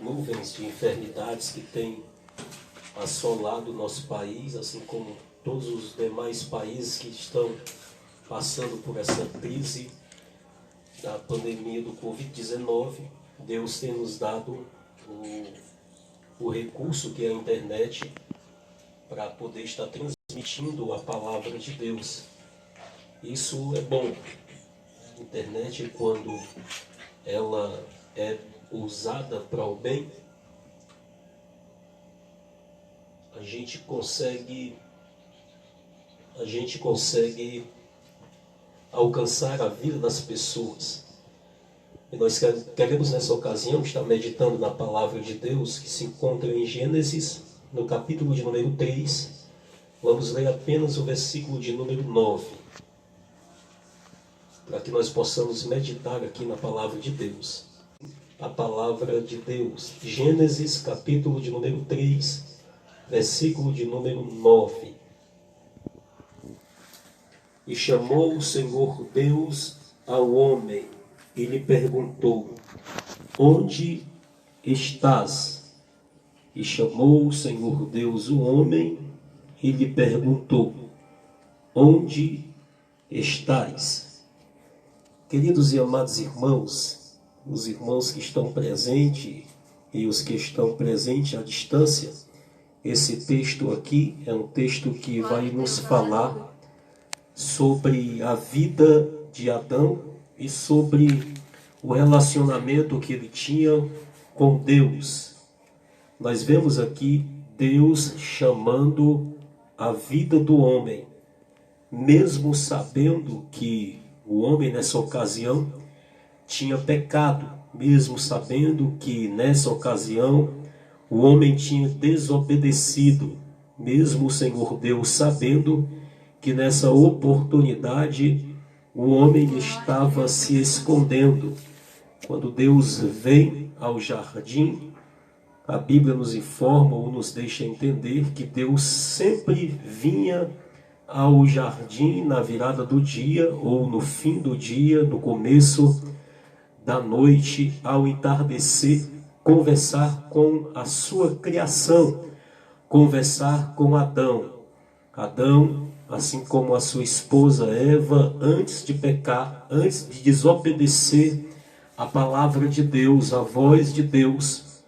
nuvens de enfermidades que têm assolado o nosso país, assim como todos os demais países que estão passando por essa crise da pandemia do Covid-19, Deus tem nos dado o recurso que é a internet para poder estar transmitindo a palavra de Deus. Isso é bom. A internet, quando ela é usada para o bem, a gente consegue alcançar a vida das pessoas. E nós queremos nessa ocasião estar meditando na palavra de Deus que se encontra em Gênesis, no capítulo de número 3. Vamos ler apenas o versículo de número 9, para que nós possamos meditar aqui na palavra de Deus. A palavra de Deus, Gênesis capítulo de número 3, versículo de número 9. E chamou o Senhor Deus ao homem e lhe perguntou: onde estás? E chamou o Senhor Deus o homem e lhe perguntou: onde estás? Queridos e amados irmãos, os irmãos que estão presentes e os que estão presentes à distância, esse texto aqui é um texto que vai nos falar sobre a vida de Adão e sobre o relacionamento que ele tinha com Deus. Nós vemos aqui Deus chamando a vida do homem, mesmo sabendo que o homem nessa ocasião tinha pecado, mesmo sabendo que nessa ocasião o homem tinha desobedecido, mesmo o Senhor Deus sabendo que nessa oportunidade o homem estava se escondendo. Quando Deus vem ao jardim, a Bíblia nos informa ou nos deixa entender que Deus sempre vinha ao jardim na virada do dia ou no fim do dia, no começo da noite, ao entardecer, conversar com a sua criação, conversar com Adão. Adão, assim como a sua esposa Eva, antes de pecar, antes de desobedecer a palavra de Deus, a voz de Deus,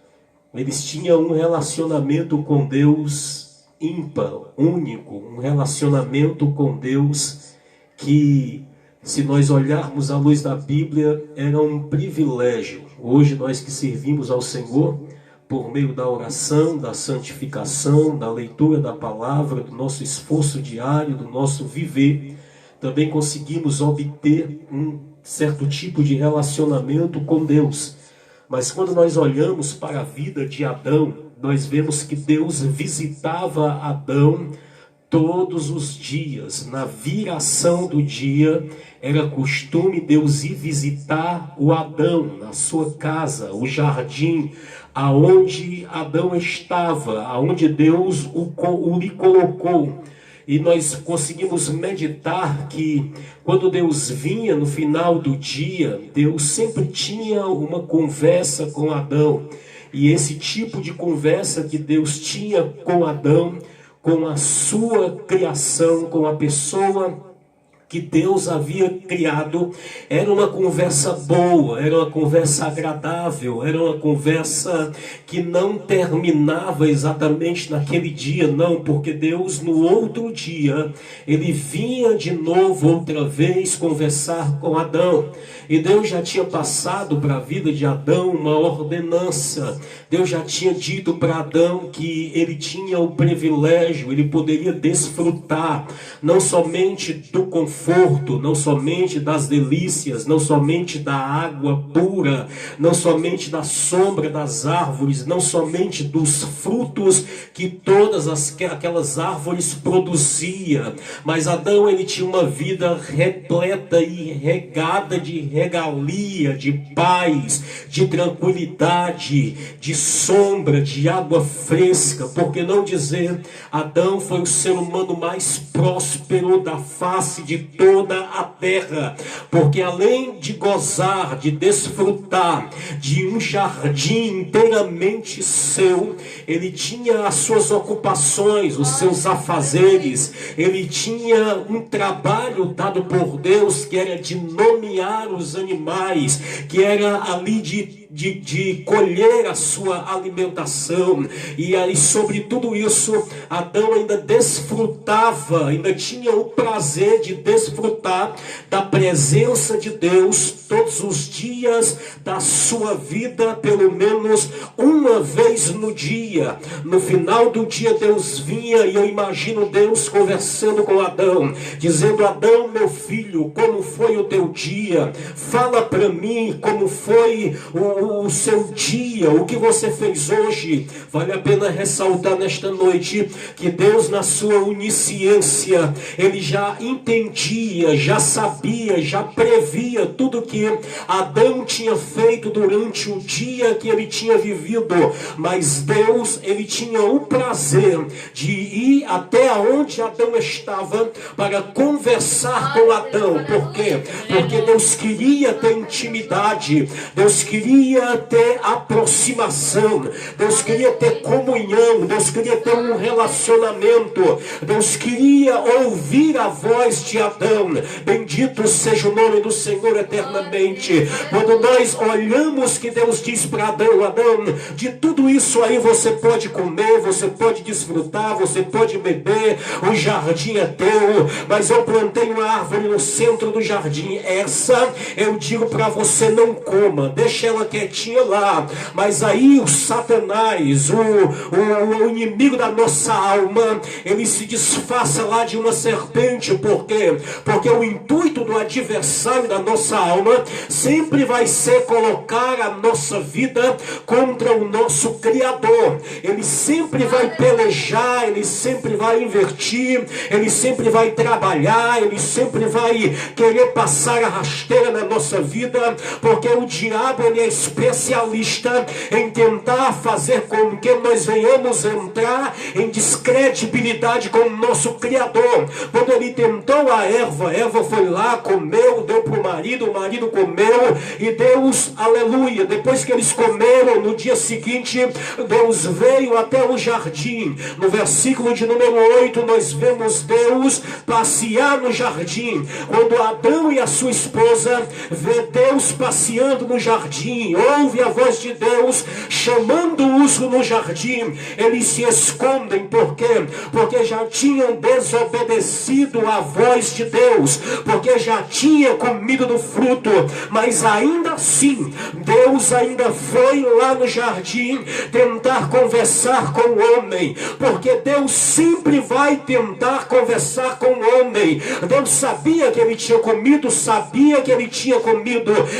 eles tinham um relacionamento com Deus ímpar, único, um relacionamento com Deus que, se nós olharmos à luz da Bíblia, era um privilégio. Hoje nós que servimos ao Senhor, por meio da oração, da santificação, da leitura da palavra, do nosso esforço diário, do nosso viver, também conseguimos obter um certo tipo de relacionamento com Deus. Mas quando nós olhamos para a vida de Adão, nós vemos que Deus visitava Adão todos os dias. Na viração do dia, era costume Deus ir visitar o Adão na sua casa, o jardim, aonde Adão estava, aonde Deus o lhe colocou. E nós conseguimos meditar que quando Deus vinha no final do dia, Deus sempre tinha uma conversa com Adão. E esse tipo de conversa que Deus tinha com Adão, com a sua criação, com a pessoa que Deus havia criado, era uma conversa boa, era uma conversa agradável, era uma conversa que não terminava exatamente naquele dia, não, porque Deus no outro dia, ele vinha de novo outra vez conversar com Adão. E Deus já tinha passado para a vida de Adão uma ordenança. Deus já tinha dito para Adão que ele tinha o privilégio, ele poderia desfrutar não somente do conforto, não somente das delícias, não somente da água pura, não somente da sombra das árvores, não somente dos frutos que todas aquelas árvores produziam, mas Adão, ele tinha uma vida repleta e regada de regalia, de paz, de tranquilidade, de sombra, de água fresca. Por que não dizer, Adão foi o ser humano mais próspero da face de toda a terra, porque além de gozar, de desfrutar de um jardim inteiramente seu, ele tinha as suas ocupações, os seus afazeres, ele tinha um trabalho dado por Deus, que era de nomear os animais, que era ali de colher a sua alimentação, e aí sobre tudo isso, Adão ainda desfrutava, ainda tinha o prazer de desfrutar da presença de Deus todos os dias da sua vida, pelo menos uma vez no dia. No final do dia Deus vinha, e eu imagino Deus conversando com Adão, dizendo: Adão, meu filho, como foi o teu dia? Fala para mim como foi o seu dia, o que você fez hoje. Vale a pena ressaltar nesta noite que Deus, na sua onisciência, ele já entendia, já sabia, já previa tudo que Adão tinha feito durante o dia que ele tinha vivido. Mas Deus, ele tinha o prazer de ir até onde Adão estava para conversar com Adão. Por quê? Porque Deus queria ter intimidade, Deus queria ter aproximação, Deus queria ter comunhão, Deus queria ter um relacionamento, Deus queria ouvir a voz de Adão. Bendito seja o nome do Senhor eternamente. Quando nós olhamos que Deus diz para Adão: Adão, de tudo isso aí você pode comer, você pode desfrutar, você pode beber, o jardim é teu, mas eu plantei uma árvore no centro do jardim, essa eu digo para você, não coma, deixa ela quietinha lá. Mas aí o Satanás, o inimigo da nossa alma, ele se disfarça lá de uma serpente. Por quê? Porque o intuito do adversário da nossa alma sempre vai ser colocar a nossa vida contra o nosso Criador. Ele sempre vai pelejar, ele sempre vai invertir, ele sempre vai trabalhar, ele sempre vai querer passar a rasteira na nossa vida, porque o diabo, ele é especialista em tentar fazer com que nós venhamos entrar em descredibilidade com o nosso Criador. Quando ele tentou a Eva foi lá, comeu, deu para o marido comeu, e Deus, aleluia, depois que eles comeram, no dia seguinte, Deus veio até o jardim. No versículo de número 8, nós vemos Deus passear no jardim. Quando Adão e a sua esposa vê Deus passeando no jardim, ouve a voz de Deus chamando-os no jardim, eles se escondem. Por quê? Porque já tinham desobedecido a voz de Deus, porque já tinha comido do fruto. Mas ainda assim, Deus ainda foi lá no jardim tentar conversar com o homem, porque Deus sempre vai tentar conversar com o homem. Deus sabia que ele tinha comido,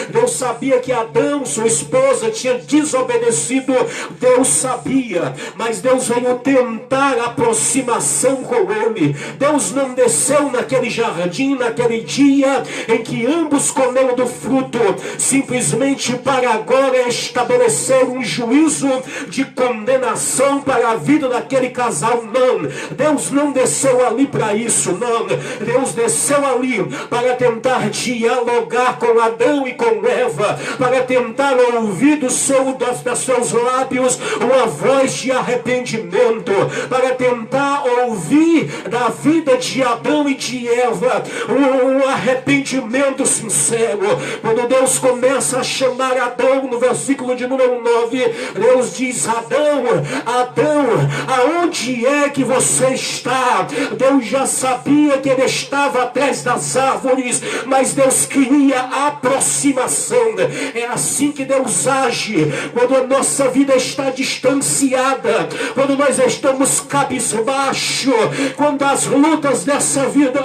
Deus sabia que Adão, sua esposa, tinha desobedecido, Deus sabia, mas Deus veio tentar aproximação com ele. Deus não desceu naquele jardim, naquele dia em que ambos comeram do fruto, simplesmente para agora estabelecer um juízo de condenação para a vida daquele casal. Não, Deus não desceu ali para isso, não. Deus desceu ali para tentar dialogar com Adão e com Eva, para tentar ouvir dos seus lábios uma voz de arrependimento, para tentar ouvir da vida de Adão e de Eva um arrependimento sincero. Quando Deus começa a chamar Adão, no versículo de número 9, Deus diz: Adão, Adão, aonde é que você está? Deus já sabia que ele estava atrás das árvores, mas Deus queria aproximação. É assim que Deus age quando a nossa vida está distanciada, quando nós estamos cabisbaixo, quando as lutas dessa vida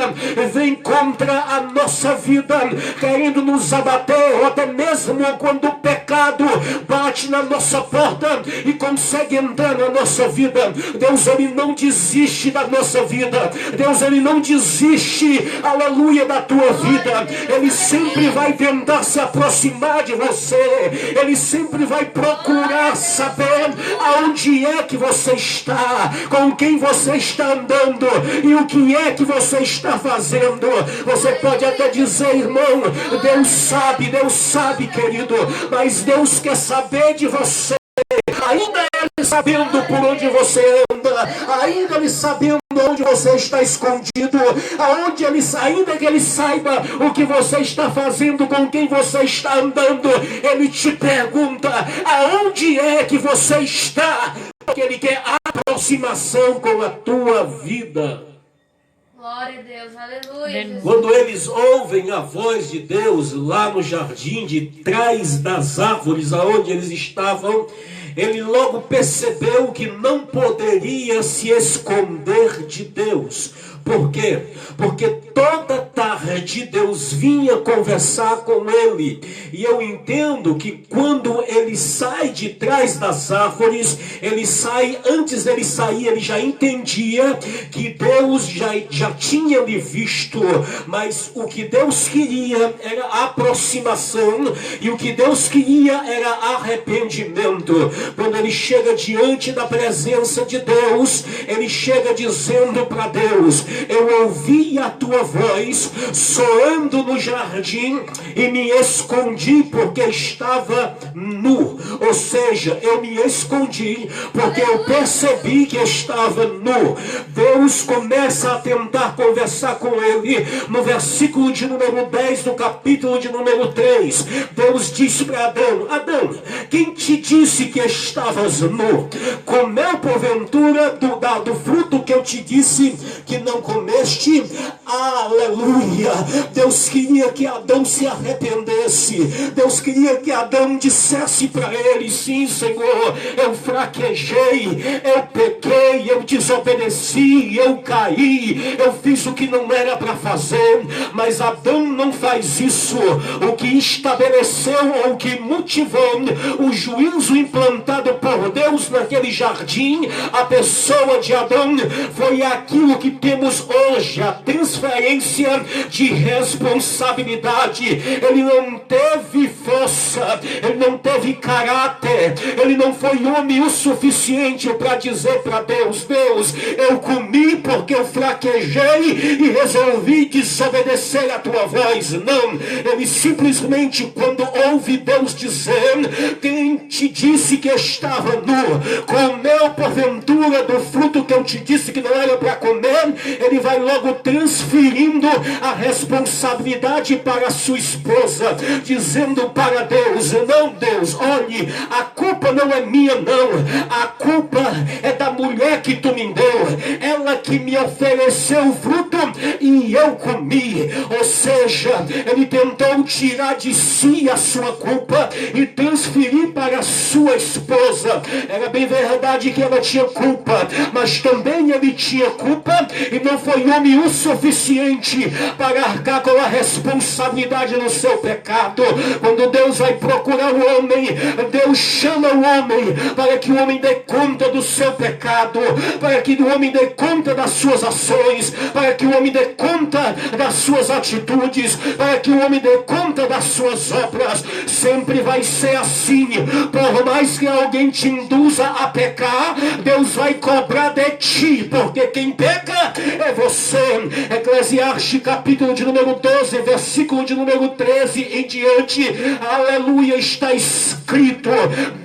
vêm contra a nossa vida, querendo nos abater, ou até mesmo quando o pecado bate na nossa porta e consegue entrar na nossa vida. Deus, ele não desiste da nossa vida. Deus, ele não desiste, aleluia, da tua vida. Ele sempre vai tentar se aproximar de você. Ele sempre vai procurar saber aonde é que você está, com quem você está andando e o que é que você está fazendo. Você pode até dizer, irmão, Deus sabe, querido, mas Deus quer saber de você. Ainda Ele sabendo por onde você anda, ainda Ele sabendo onde você está escondido, ainda que Ele saiba o que você está fazendo, com quem você está andando, Ele te pergunta, aonde é que você está? Porque Ele quer aproximação com a tua vida. Glória a Deus, aleluia. Quando eles ouvem a voz de Deus lá no jardim de trás das árvores aonde eles estavam, ele logo percebeu que não poderia se esconder de Deus. Por quê? Porque toda tarde Deus vinha conversar com ele. E eu entendo que quando ele sai de trás das árvores, ele sai, antes dele sair, ele já entendia que Deus já tinha lhe visto. Mas o que Deus queria era aproximação, e o que Deus queria era arrependimento. Quando ele chega diante da presença de Deus, ele chega dizendo para Deus: eu ouvi a tua voz soando no jardim e me escondi porque estava nu. Ou seja, eu me escondi porque eu percebi que estava nu. Deus começa a tentar conversar com ele no versículo de número 10 do capítulo de número 3. Deus disse para Adão: Adão, quem te disse que estavas nu? Comeu porventura do fruto que eu te disse que não comeste? Aleluia! Deus queria que Adão se arrependesse. Deus queria que Adão dissesse para ele: sim, Senhor, eu fraquejei, eu pequei, eu desobedeci, eu caí, eu fiz o que não era para fazer. Mas Adão não faz isso. O que estabeleceu ou o que motivou o juízo implantado por Deus naquele jardim, a pessoa de Adão, foi aquilo que temos hoje, a transferência de responsabilidade. Ele não teve força, ele não teve caráter, ele não foi homem o suficiente para dizer para Deus: Deus, eu comi porque eu fraquejei e resolvi desobedecer a tua voz. Não, ele simplesmente, quando ouve Deus dizer: quem te disse que estava nu? Comeu porventura do fruto que eu te disse que não era para comer? Ele vai logo transferindo a responsabilidade para a sua esposa, dizendo para Deus: não, Deus, olhe, a culpa não é minha, não, a culpa é da mulher que tu me deu, ela que me ofereceu o fruto e eu comi. Ou seja, ele tentou tirar de si a sua culpa e transferir para a sua esposa. Era bem verdade que ela tinha culpa, mas também ele tinha culpa e não foi homem o suficiente para arcar com a responsabilidade no seu pecado. Quando Deus vai procurar o homem, Deus chama o homem para que o homem dê conta do seu pecado, para que o homem dê conta das suas ações, para que o homem dê conta das suas atitudes, para que o homem dê conta das suas obras. Sempre vai ser assim. Por mais que alguém te induza a pecar, Deus vai cobrar de ti, porque quem peca é você. Eclesiastes capítulo de número 12, versículo de número 13 em diante, aleluia, está escrito: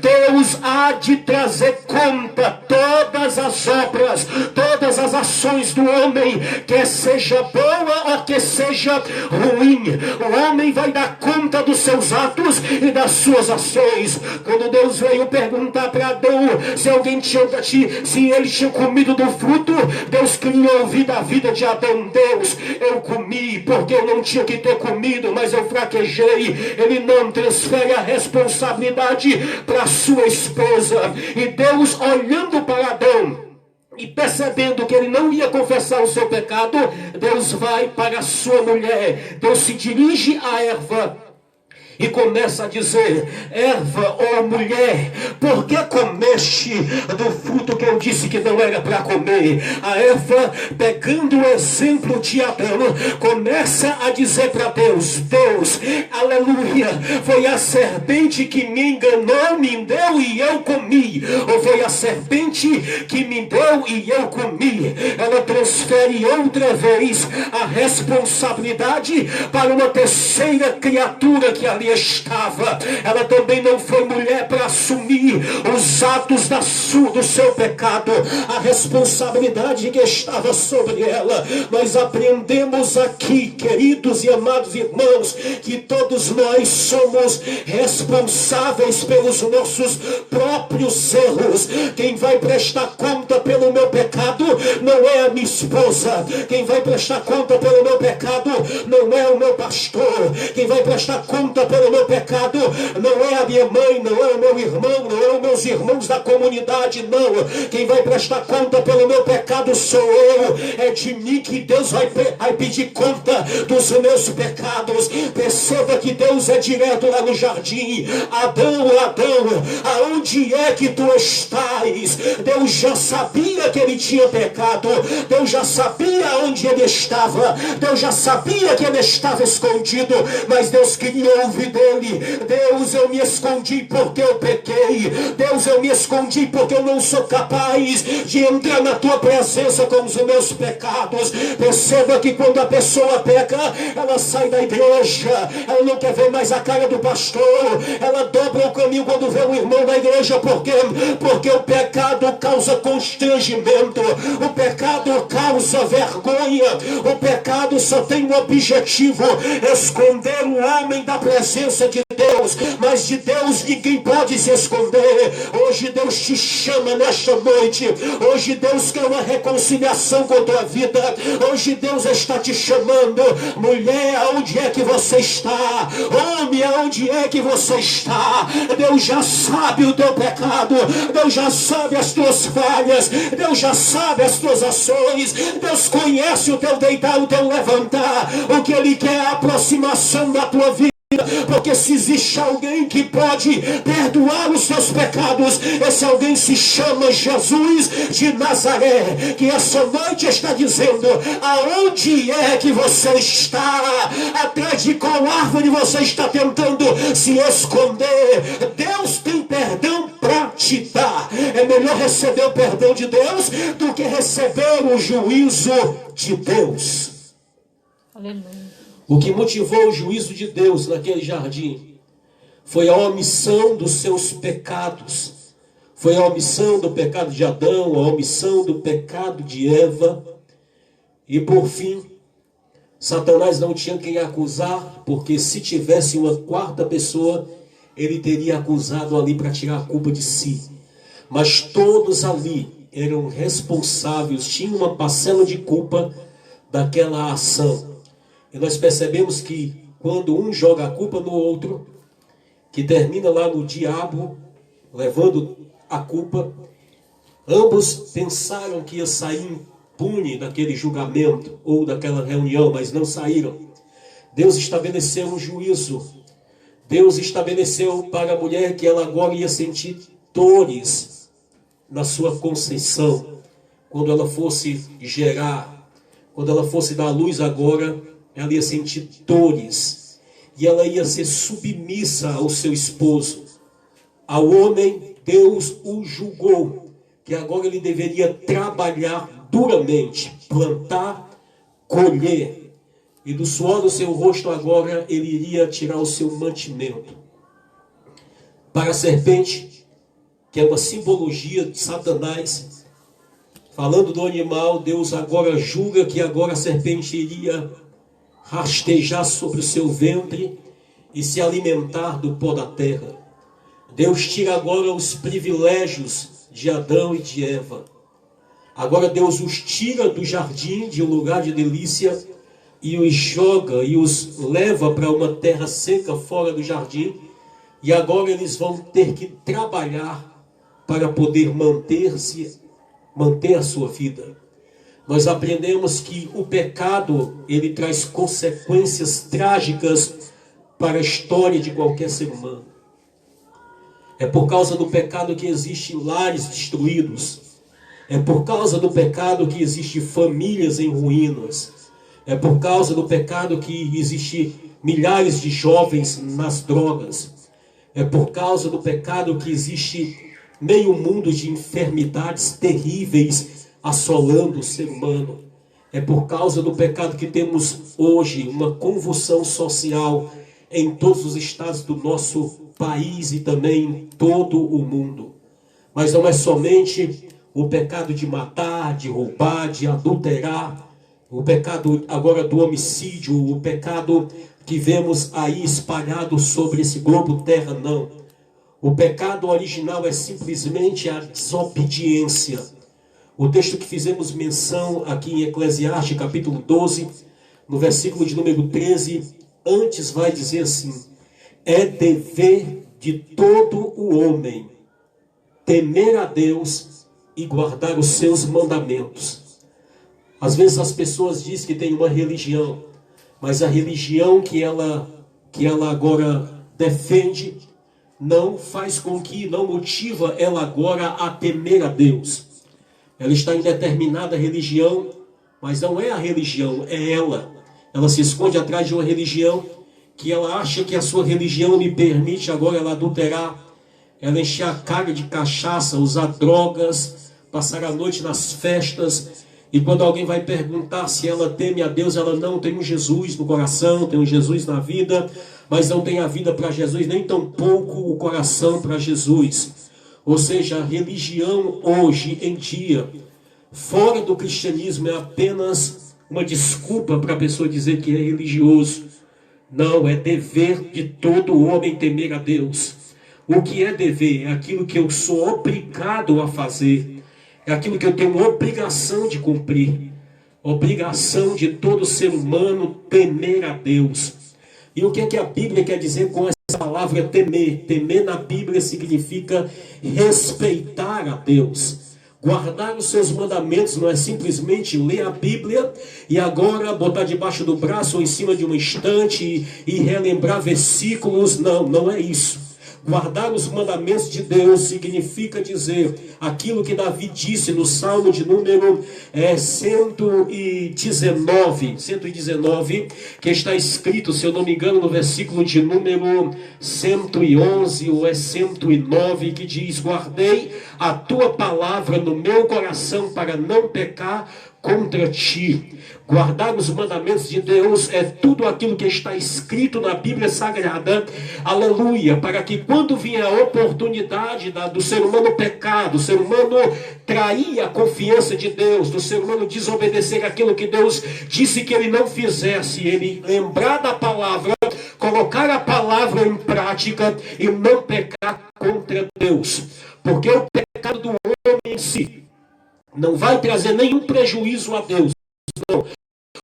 Deus há de trazer conta todas as obras, todas as ações do homem, quer seja boa ou que seja ruim. O homem vai dar conta dos seus atos e das suas ações. Quando Deus veio perguntar para Adão se ele tinha comido do fruto, Deus queria ouvir da vida de Adão: Deus, eu comi porque eu não tinha que ter comido, mas eu fraquejei. Ele não transfere a responsabilidade para a sua esposa. E Deus, olhando para Adão e percebendo que ele não ia confessar o seu pecado, Deus vai para a sua mulher. Deus se dirige a Eva e começa a dizer: Eva, ó mulher, por que comeste do fruto que eu disse que não era para comer? A Eva, pegando o exemplo de Adão, começa a dizer para Deus: Deus, aleluia, foi a serpente que me enganou, me deu e eu comi, ou foi a serpente que me deu e eu comi? Ela transfere outra vez a responsabilidade para uma terceira criatura que ali estava. Ela também não foi mulher para assumir os atos do seu pecado, a responsabilidade que estava sobre ela. Nós aprendemos aqui, queridos e amados irmãos, que todos nós somos responsáveis pelos nossos próprios erros. Quem vai prestar conta pelo meu pecado não é a minha esposa. Quem vai prestar conta pelo meu pecado não é o meu pastor. Quem vai prestar conta pelo meu pecado não é a minha mãe, não é o meu irmão, não é os meus irmãos da comunidade, não. Quem vai prestar conta pelo meu pecado sou eu. É de mim que Deus vai pedir conta dos meus pecados. Perceba que Deus é direto lá no jardim: Adão, Adão, aonde é que tu estás? Deus já sabia que ele tinha pecado. Deus já sabia onde ele estava. Deus já sabia que ele estava escondido, mas Deus queria ouvir dele: Deus, eu me escondi porque eu pequei. Deus, eu me escondi porque eu não sou capaz de entrar na tua presença com os meus pecados. Perceba que quando a pessoa peca, ela sai da igreja, ela não quer ver mais a cara do pastor, ela dobra o caminho quando vê um irmão da igreja. Por quê? Porque o pecado causa constrangimento, o pecado causa vergonha, o pecado só tem um objetivo: esconder o homem da presença de Deus. Mas de Deus ninguém pode se esconder. Hoje Deus te chama nesta noite. Hoje Deus quer uma reconciliação com a tua vida. Hoje Deus está te chamando: mulher, aonde é que você está? Homem, aonde é que você está? Deus já sabe o teu pecado. Deus já sabe as tuas falhas. Deus já sabe as tuas ações. Deus conhece o teu deitar, o teu levantar. O que Ele quer é a aproximação da tua vida. Porque se existe alguém que pode perdoar os seus pecados, esse alguém se chama Jesus de Nazaré, que essa noite está dizendo: aonde é que você está? Atrás de qual árvore você está tentando se esconder? Deus tem perdão para te dar. É melhor receber o perdão de Deus do que receber o juízo de Deus. Aleluia. O que motivou o juízo de Deus naquele jardim foi a omissão dos seus pecados. Foi a omissão do pecado de Adão, a omissão do pecado de Eva. E por fim, Satanás não tinha quem acusar, porque se tivesse uma quarta pessoa, ele teria acusado ali para tirar a culpa de si. Mas todos ali eram responsáveis, tinham uma parcela de culpa daquela ação. E nós percebemos que quando um joga a culpa no outro, que termina lá no diabo levando a culpa, ambos pensaram que ia sair impune daquele julgamento ou daquela reunião, mas não saíram. Deus estabeleceu um juízo. Deus estabeleceu para a mulher que ela agora ia sentir dores na sua conceição, quando ela fosse gerar, quando ela fosse dar à luz agora, ela ia sentir dores, e ela ia ser submissa ao seu esposo. Ao homem, Deus o julgou, que agora ele deveria trabalhar duramente, plantar, colher, e do suor do seu rosto agora ele iria tirar o seu mantimento. Para a serpente, que é uma simbologia de Satanás, falando do animal, Deus agora julga que agora a serpente iria rastejar sobre o seu ventre e se alimentar do pó da terra. Deus tira agora os privilégios de Adão e de Eva. Agora Deus os tira do jardim, de um lugar de delícia, e os joga e os leva para uma terra seca fora do jardim. E agora eles vão ter que trabalhar para poder manter a sua vida. Nós aprendemos que o pecado, ele traz consequências trágicas para a história de qualquer ser humano. É por causa do pecado que existem lares destruídos. É por causa do pecado que existem famílias em ruínas. É por causa do pecado que existem milhares de jovens nas drogas. É por causa do pecado que existe meio mundo de enfermidades terríveis assolando o ser humano. É por causa do pecado que temos hoje uma convulsão social em todos os estados do nosso país e também em todo o mundo. Mas não é somente o pecado de matar, de roubar, de adulterar, o pecado agora do homicídio, o pecado que vemos aí espalhado sobre esse globo terra, não. O pecado original é simplesmente a desobediência. O texto que fizemos menção aqui em Eclesiastes, capítulo 12, no versículo de número 13, antes vai dizer assim: é dever de todo o homem temer a Deus e guardar os seus mandamentos. Às vezes as pessoas dizem que tem uma religião, mas a religião que ela agora defende não faz com que, não motiva ela agora a temer a Deus. Ela está em determinada religião, mas não é a religião, é ela. Ela se esconde atrás de uma religião que ela acha que a sua religião lhe permite agora ela adulterar, ela encher a cara de cachaça, usar drogas, passar a noite nas festas. E quando alguém vai perguntar se ela teme a Deus, ela não tem um Jesus no coração, tem um Jesus na vida, mas não tem a vida para Jesus, nem tampouco o coração para Jesus. Ou seja, a religião hoje em dia, fora do cristianismo, é apenas uma desculpa para a pessoa dizer que é religioso. Não, é dever de todo homem temer a Deus. O que é dever? É aquilo que eu sou obrigado a fazer. É aquilo que eu tenho obrigação de cumprir. Obrigação de todo ser humano temer a Deus. E o que é que a Bíblia quer dizer com essa palavra temer? Temer na Bíblia significa respeitar a Deus. Guardar os seus mandamentos não é simplesmente ler a Bíblia e agora botar debaixo do braço ou em cima de uma estante e relembrar versículos. Não, não é isso. Guardar os mandamentos de Deus significa dizer aquilo que Davi disse no Salmo de número 119, que está escrito, se eu não me engano, no versículo de número 111 ou 109, que diz: guardei a tua palavra no meu coração para não pecar contra ti. Guardar os mandamentos de Deus é tudo aquilo que está escrito na Bíblia Sagrada, aleluia, para que quando vier a oportunidade do ser humano pecar, do ser humano trair a confiança de Deus, do ser humano desobedecer aquilo que Deus disse que ele não fizesse, ele lembrar da palavra, colocar a palavra em prática e não pecar contra Deus, porque o pecado do homem em si não vai trazer nenhum prejuízo a Deus. Não.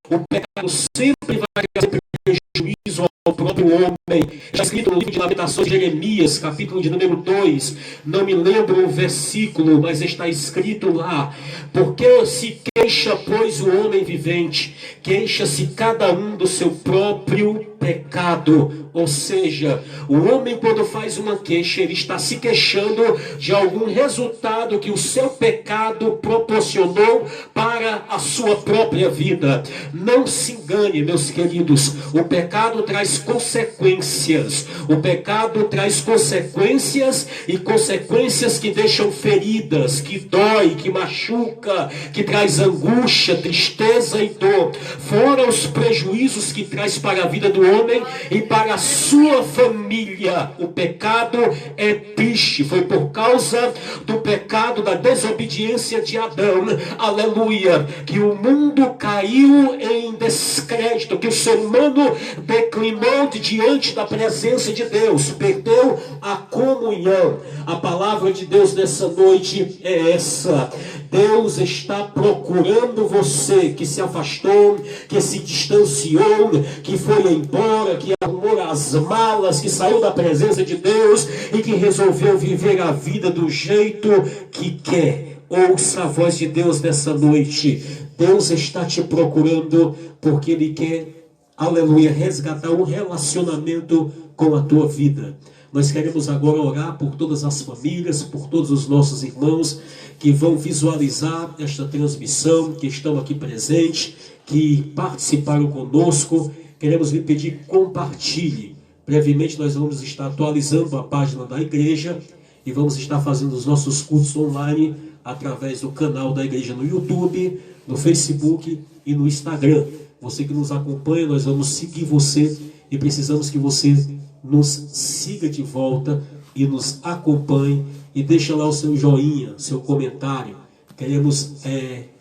O pecado sempre vai trazer prejuízo ao próprio homem. Está escrito no livro de Lamentações de Jeremias, capítulo de número 2. Não me lembro o versículo, mas está escrito lá: porque se queixa, pois, o homem vivente, queixa-se cada um do seu próprio pecado. Ou seja, o homem, quando faz uma queixa, ele está se queixando de algum resultado que o seu pecado proporcionou para a sua própria vida. Não se engane, meus queridos, o pecado traz consequências. O pecado traz consequências, e consequências que deixam feridas, que dói, que machuca, que traz angústia, tristeza e dor. Fora os prejuízos que traz para a vida do homem e para a sua família. O pecado é triste. Foi por causa do pecado, da desobediência de Adão, aleluia, que o mundo caiu em descrédito, que o ser humano declinou diante da presença de Deus, perdeu a comunhão. A palavra de Deus nessa noite é essa: Deus está procurando você que se afastou, que se distanciou, que foi embora, que arrumou as malas, que saiu da presença de Deus e que resolveu viver a vida do jeito que quer. Ouça a voz de Deus nessa noite. Deus está te procurando porque Ele quer aleluia, resgatar um relacionamento com a tua vida. Nós queremos agora orar por todas as famílias, por todos os nossos irmãos que vão visualizar esta transmissão, que estão aqui presentes, que participaram conosco. Queremos lhe pedir que compartilhe. Brevemente nós vamos estar atualizando a página da igreja e vamos estar fazendo os nossos cultos online através do canal da igreja no YouTube, no Facebook e no Instagram. Você que nos acompanha, nós vamos seguir você e precisamos que você nos siga de volta e nos acompanhe e deixa lá o seu joinha, seu comentário. Queremos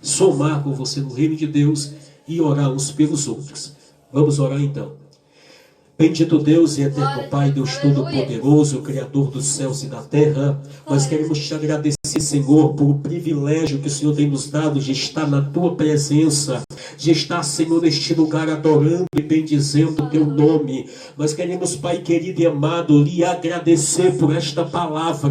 somar com você no reino de Deus e orar uns pelos outros. Vamos orar então. Bendito Deus e eterno Pai, Deus Todo-Poderoso, Criador dos céus e da terra, nós queremos te agradecer, Senhor, por o privilégio que o Senhor tem nos dado de estar na tua presença, de estar, Senhor, neste lugar adorando e bendizendo o teu nome. Nós queremos, Pai querido e amado, lhe agradecer por esta palavra